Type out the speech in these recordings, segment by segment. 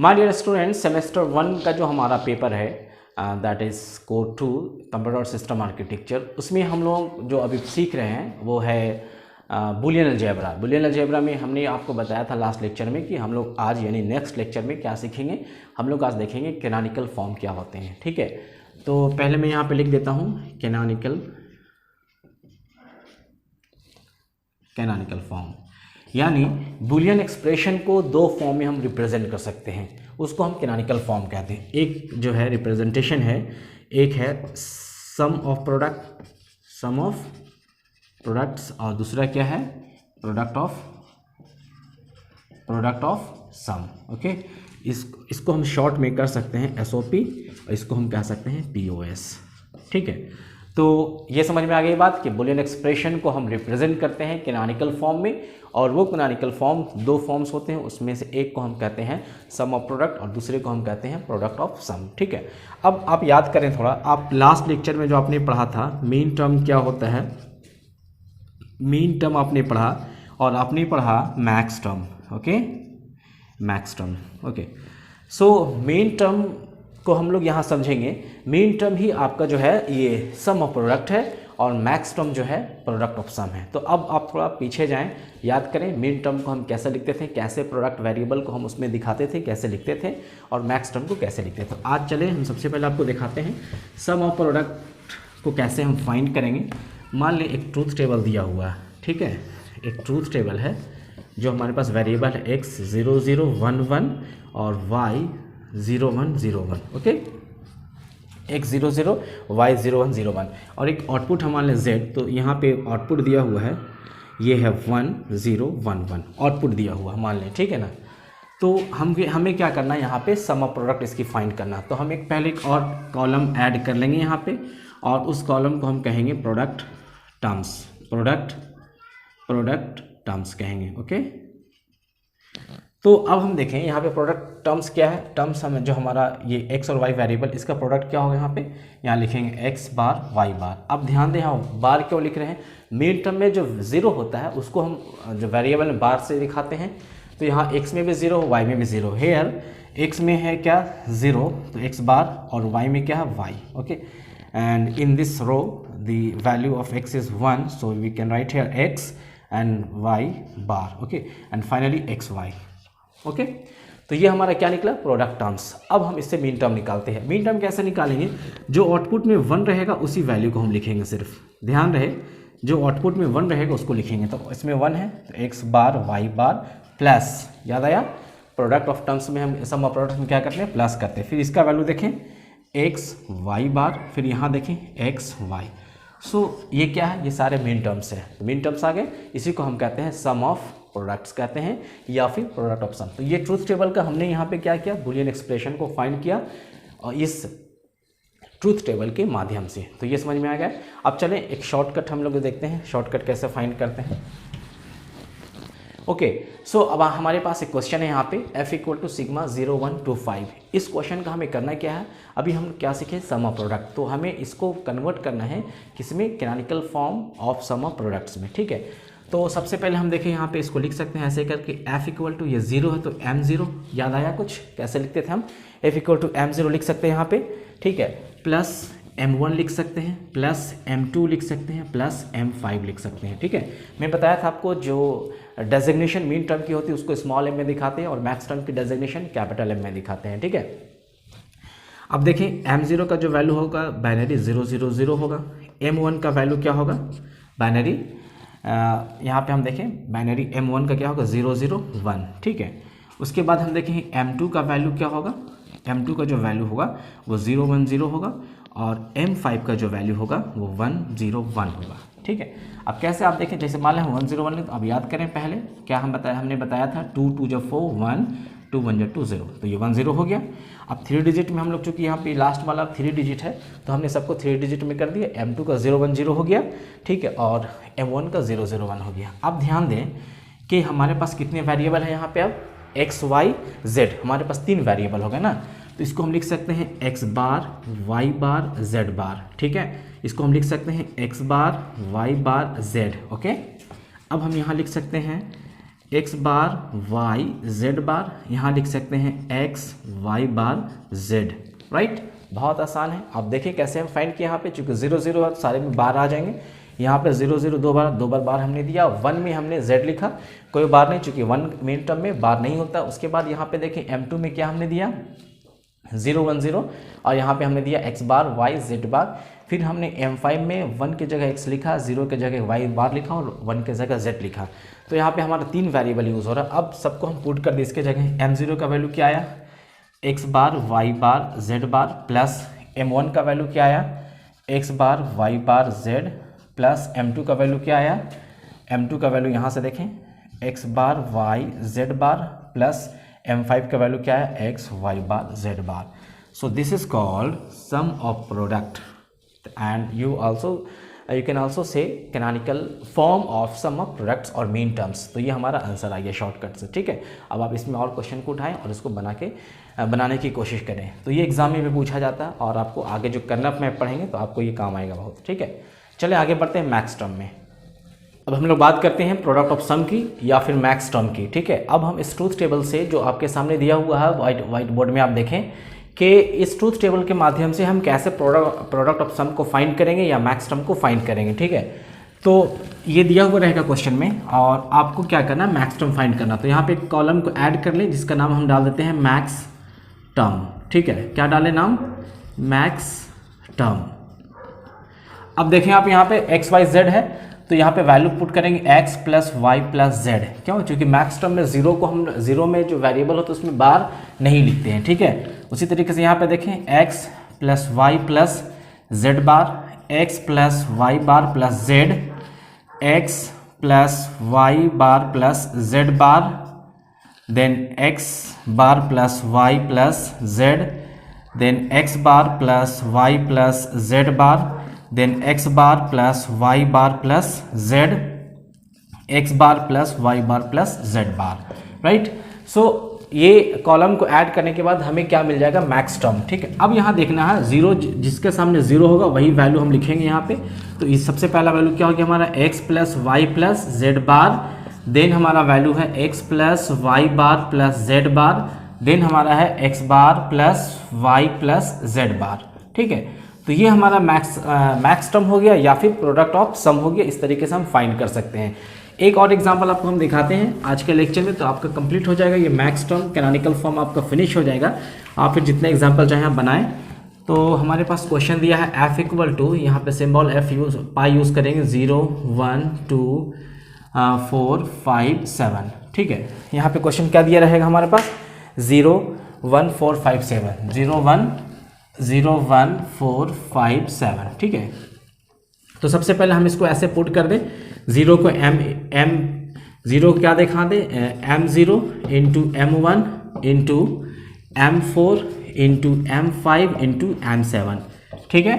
My dear student, semester 1 का जो हमारा पेपर है that is code 2 computer system architecture, उसमें हम लोग जो अभी सीख रहे हैं वो है बुलियन अलजेब्रा। बुलियन अलजेब्रा में हमने आपको बताया था लास्ट लेक्चर में कि हम लोग आज यानी नेक्स्ट लेक्चर में क्या सीखेंगे। हम लोग आज देखेंगे कैनोनिकल फॉर्म क्या होते हैं। ठीक है, तो पहले मैं यहाँ पे लिख देता हूँ कैनोनिकल फॉर्म, यानी बुलियन एक्सप्रेशन को दो फॉर्म में हम रिप्रेजेंट कर सकते हैं, उसको हम कैनोनिकल फॉर्म कहते हैं। एक जो है रिप्रेजेंटेशन है, एक है सम ऑफ प्रोडक्ट्स और दूसरा क्या है प्रोडक्ट ऑफ सम। ओके, इसको हम शॉर्ट में कर सकते हैं SOP और इसको हम कह सकते हैं POS। ठीक है, तो ये समझ में आ गई बात कि बुलियन एक्सप्रेशन को हम रिप्रेजेंट करते हैं कैनोनिकल फॉर्म में, और वो कैनोनिकल फॉर्म दो फॉर्म्स होते हैं, उसमें से एक को हम कहते हैं सम ऑफ प्रोडक्ट और दूसरे को हम कहते हैं प्रोडक्ट ऑफ सम। ठीक है, अब आप याद करें थोड़ा, आप लास्ट लेक्चर में जो आपने पढ़ा था मीन टर्म क्या होता है, मीन टर्म आपने पढ़ा और आपने पढ़ा max term. Okay, max term. Okay, so mean term को हम लोग यहाँ समझेंगे। मीन टर्म ही आपका जो है ये सम ऑफ प्रोडक्ट है और मैक्स टर्म जो है प्रोडक्ट ऑफ सम है। तो अब आप थोड़ा पीछे जाएं, याद करें मीन टर्म को हम कैसे लिखते थे, कैसे प्रोडक्ट वेरिएबल को हम उसमें दिखाते थे, कैसे लिखते थे, और मैक्स टर्म को कैसे लिखते थे। तो आज चले हम सबसे पहले आपको दिखाते हैं सम ऑफ प्रोडक्ट को कैसे हम फाइंड करेंगे। मान लें एक ट्रूथ टेबल दिया हुआ है। ठीक है, एक ट्रूथ टेबल है जो हमारे पास वेरिएबल है x 0 0 1 1 और y 0 1 0 1। ओके, x 0 0 y 0 1 0 1 और एक आउटपुट हमारे z, तो यहाँ पे आउटपुट दिया हुआ है, ये है 1 0 1 1 आउटपुट दिया हुआ मान लें। ठीक है ना, तो हमें क्या करना है, यहाँ पे सम ऑफ प्रोडक्ट इसकी फाइंड करना। तो हम पहले एक और कॉलम ऐड कर लेंगे यहाँ पे, और उस कॉलम को हम कहेंगे प्रोडक्ट टर्म्स कहेंगे। ओके, तो अब हम देखें यहाँ पे प्रोडक्ट टर्म्स क्या है। टर्म्स हमें जो हमारा ये x और y वेरिएबल, इसका प्रोडक्ट क्या होगा, यहाँ लिखेंगे x बार y बार। अब ध्यान दें यहाँ बार क्यों लिख रहे हैं, मेन टर्म में जो 0 होता है उसको हम जो वेरिएबल में बार से दिखाते हैं। तो यहाँ x में भी 0 y में भी 0, हेयर x में है क्या 0 तो x बार और y में क्या है y। Okay, and in this row the value of x is 1, so we can write here x and y bar. Okay, and finally xy. Okay, तो ये हमारा क्या निकला प्रोडक्ट टर्म्स। अब हम इससे मीन टर्म निकालते हैं। मीन टर्म कैसे निकालेंगे, जो आउटपुट में 1 रहेगा उसी वैल्यू को हम लिखेंगे। सिर्फ ध्यान रहे, जो आउटपुट में 1 रहेगा उसको लिखेंगे। तो इसमें 1 है तो x बार y बार प्लस, याद आया प्रोडक्ट ऑफ टर्म्स में हम सम ऑफ प्रोडक्ट में क्या करते हैं प्लस करते हैं। फिर इसका वैल्यू देखें x y बार, फिर यहाँ देखें x y। सो ये क्या है, ये सारे मीन टर्म्स हैं। मीन टर्म्स आ गए, इसी को हम कहते हैं सम ऑफ प्रोडक्ट्स कहते हैं या फिर प्रोडक्ट ऑफ सम। तो ये ट्रूथ टेबल का हमने यहाँ पे क्या किया, बुलियन एक्सप्रेशन को फाइंड किया और इस ट्रूथ टेबल के माध्यम से। तो ये समझ में आ गया। अब चलें एक शॉर्टकट हम लोग देखते हैं, शॉर्टकट कैसे फाइंड करते हैं। ओके, सो अब हमारे पास एक क्वेश्चन है यहाँ पे f = सिग्मा 0 1 2 5। इस क्वेश्चन का हमें करना क्या है, अभी हम क्या सीखे सम ऑफ प्रोडक्ट, तो हमें इसको कन्वर्ट करना है किसमें, canonical form of sum of products में। ठीक है, तो सबसे पहले हम देखें यहाँ पे इसको लिख सकते हैं ऐसे करके f = ये 0 है तो m0, याद आया कुछ कैसे लिखते थे हम, f = m0 लिख सकते हैं यहाँ पे। ठीक है, प्लस m1 लिख सकते हैं, प्लस m2 लिख सकते हैं, प्लस m5 लिख सकते हैं। ठीक है, मैं बताया था आपको जो डेजिग्नेशन मीन टर्म की होती है उसको स्मॉल m में दिखाते हैं और मैक्स टर्म की डेजिग्नेशन कैपिटल M में दिखाते हैं। ठीक है, अब देखें m0 का जो वैल्यू होगा बाइनरी 0 0 0 होगा, m1 का वैल्यू क्या होगा बाइनरी, यहाँ पे हम देखें बाइनरी m1 का क्या होगा 0 0 1। ठीक है, उसके बाद हम देखें m2 का वैल्यू क्या होगा, m2 का जो वैल्यू होगा वो 0 1 0 होगा और m5 का जो वैल्यू होगा वो 1 0 1 होगा। ठीक है, अब कैसे आप देखें, जैसे मान लें 1 0 1, तो अब याद करें पहले क्या हमने बताया था 2 2 जब 4 1 2 1 2 0, तो ये 1 0 हो गया। अब 3 डिजिट में हम लोग चूँकि यहाँ पे लास्ट वाला 3 डिजिट है तो हमने सबको 3 डिजिट में कर दिया। m2 का 0 1 0 हो गया। ठीक है, और m1 का 0 0 1 हो गया। अब ध्यान दें कि हमारे पास कितने वेरिएबल है यहाँ पे, अब x y z हमारे पास 3 वेरिएबल हो गए ना, तो इसको हम लिख सकते हैं x bar y bar z बार। ठीक है, इसको हम लिख सकते हैं x bar y bar z। Okay, अब हम यहाँ लिख सकते हैं एक्स बार वाई जेड बार, यहाँ लिख सकते हैं एक्स वाई बार जेड, राइट। बहुत आसान है। आप देखिए कैसे हम फाइंड किए यहाँ पे, चूँकि 0 0 है सारे में बार आ जाएंगे। यहाँ पे 0 0 दो बार हमने दिया, 1 में हमने z लिखा, कोई बार नहीं, चूँकि 1 मेन टर्म में बार नहीं होता। उसके बाद यहाँ पे देखें m2 में क्या हमने दिया 0 1 0, और यहाँ पे हमने दिया x बार y z बार। फिर हमने m5 में 1 की जगह x लिखा, 0 की जगह y बार लिखा और 1 की जगह z लिखा। तो यहाँ पे हमारा 3 वेरिएबल यूज़ हो रहा है। अब सबको हम पुट कर दें इसके जगह। m0 का वैल्यू क्या आया x bar y bar z bar, plus m1 का वैल्यू क्या आया x bar y bar z, plus m2 का वैल्यू क्या आया, m2 का वैल्यू यहाँ से देखें x bar y z bar, plus m5 का वैल्यू क्या है x y bar z bar. So this is called sum of product and you can also say canonical form of sum of products और minterms. तो ये हमारा answer आ गया shortcut से, ठीक है। अब आप इसमें और क्वेश्चन को उठाएं और इसको बनाने की कोशिश करें। तो ये एग्जाम में भी पूछा जाता है और आपको आगे जो करना में पढ़ेंगे तो आपको ये काम आएगा बहुत, ठीक है। चलिए आगे बढ़ते हैं मैक्स टर्म में। अब हम लोग बात करते हैं प्रोडक्ट ऑफ सम की या फिर मैक्स टर्म की, ठीक है। अब हम इस ट्रूथ टेबल से जो आपके सामने दिया हुआ है व्हाइट बोर्ड में, आप देखें कि इस ट्रूथ टेबल के माध्यम से हम कैसे प्रोडक्ट ऑफ सम को फाइंड करेंगे या मैक्स टर्म को फाइंड करेंगे, ठीक है। तो ये दिया हुआ रहेगा क्वेश्चन में और आपको क्या करना है मैक्स टर्म फाइंड करना। तो यहाँ पे एक कॉलम को ऐड कर लें जिसका नाम हम डाल देते हैं मैक्स टर्म, ठीक है। क्या डालें नाम, मैक्स टर्म। अब देखें आप यहाँ पे x y z है तो यहाँ पे वैल्यू पुट करेंगे x plus Y plus Z, क्यों, क्योंकि मैक्स टर्म में जीरो में जो वेरिएबल होता है उसमें बार नहीं लिखते हैं, ठीक है। उसी तरीके से यहाँ पे देखें x plus Y plus Z bar, x plus Y bar plus Z, x plus Y bar plus Z bar, then x bar plus Y plus Z, then x bar plus Y plus Z bar, then x bar plus Y bar plus z, x bar plus Y bar plus z bar, right. So ये column को add करने के बाद हमें क्या मिल जाएगा max term, ठीक है। अब यहाँ देखना है जीरो, जिसके सामने जीरो होगा वही वैल्यू हम लिखेंगे यहाँ पे। तो इस सबसे पहला वैल्यू क्या होगा हमारा x plus Y plus Z bar, then हमारा वैल्यू है x plus Y bar plus Z bar, then हमारा है x bar plus Y plus Z bar, ठीक है। तो ये हमारा मैक्स टर्म हो गया या फिर प्रोडक्ट ऑफ सम हो गया। इस तरीके से हम फाइंड कर सकते हैं। एक और एग्जांपल आपको हम दिखाते हैं आज के लेक्चर में, तो आपका कंप्लीट हो जाएगा ये मैक्स टर्म कैनोनिकल फॉर्म आपका फिनिश हो जाएगा। आप फिर जितने एग्जांपल चाहें आप बनाएं। तो हमारे पास क्वेश्चन दिया है f इक्वल टू, यहाँ पे सिंबल f पाई यूज़ करेंगे 0 1 2 4 5 7, ठीक है। यहाँ पे क्वेश्चन क्या दिया रहेगा हमारे पास 0 1 4 5 7, 0 1 4 5 7, ठीक है। तो सबसे पहले हम इसको ऐसे पुट कर दें, 0 को m0 क्या दिखा दें m0 into m1 into m4 into m5 into m7, ठीक है।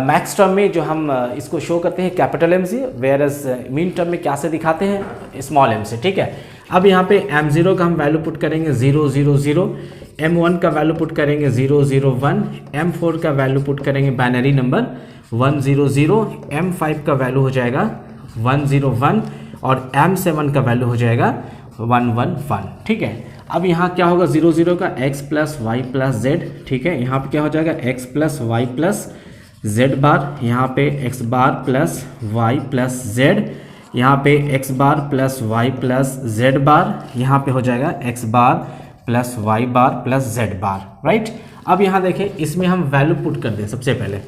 मैक्स टर्म में जो हम इसको शो करते हैं कैपिटल M से, वेयर एज मीन टर्म में क्या से दिखाते हैं स्मॉल m से, ठीक है। अब यहाँ पे m0 का हम वैल्यू पुट करेंगे 0 0 0, m1 का वैल्यू पुट करेंगे 0 0 1, m4 का वैल्यू पुट करेंगे बाइनरी नंबर 1 0 0, m5 का वैल्यू हो जाएगा 1 0 1 और m7 का वैल्यू हो जाएगा 1 1 1, ठीक है। अब यहाँ क्या होगा 0 0 का x plus Y plus Z, ठीक है। यहाँ पे क्या हो जाएगा x plus Y plus Z bar, यहाँ पे x bar plus Y plus Z, यहाँ पे x bar plus Y plus Z bar, यहाँ पे हो जाएगा x bar plus Y bar plus Z bar, right. अब यहाँ देखें इसमें हम वैल्यू पुट कर दें। सबसे पहले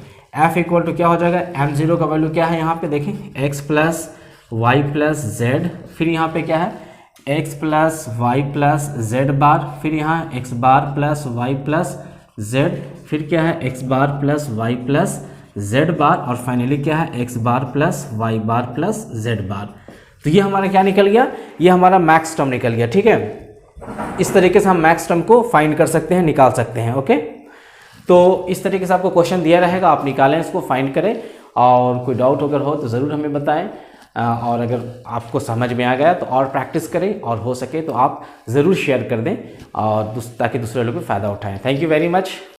f इक्वल टू क्या हो जाएगा m0 का वैल्यू क्या है, यहाँ पे देखें x plus Y plus Z, फिर यहाँ पे क्या है x plus Y plus Z bar, फिर यहाँ x bar plus Y plus Z, फिर क्या है x bar plus Y plus Z bar, और फाइनली क्या है x bar plus Y bar plus Z bar. तो ये हमारा क्या निकल गया, ये हमारा मैक्स टर्म निकल गया, ठीक है। इस तरीके से हम मैक्स टर्म को फाइंड कर सकते हैं, निकाल सकते हैं, ओके। तो इस तरीके से आपको क्वेश्चन दिया रहेगा, आप निकालें, इसको फाइंड करें, और कोई डाउट अगर हो तो ज़रूर हमें बताएं। और अगर आपको समझ में आ गया तो और प्रैक्टिस करें, और हो सके तो आप ज़रूर शेयर कर दें और ताकि दूसरे लोग भी फ़ायदा उठाएं। Thank you very much.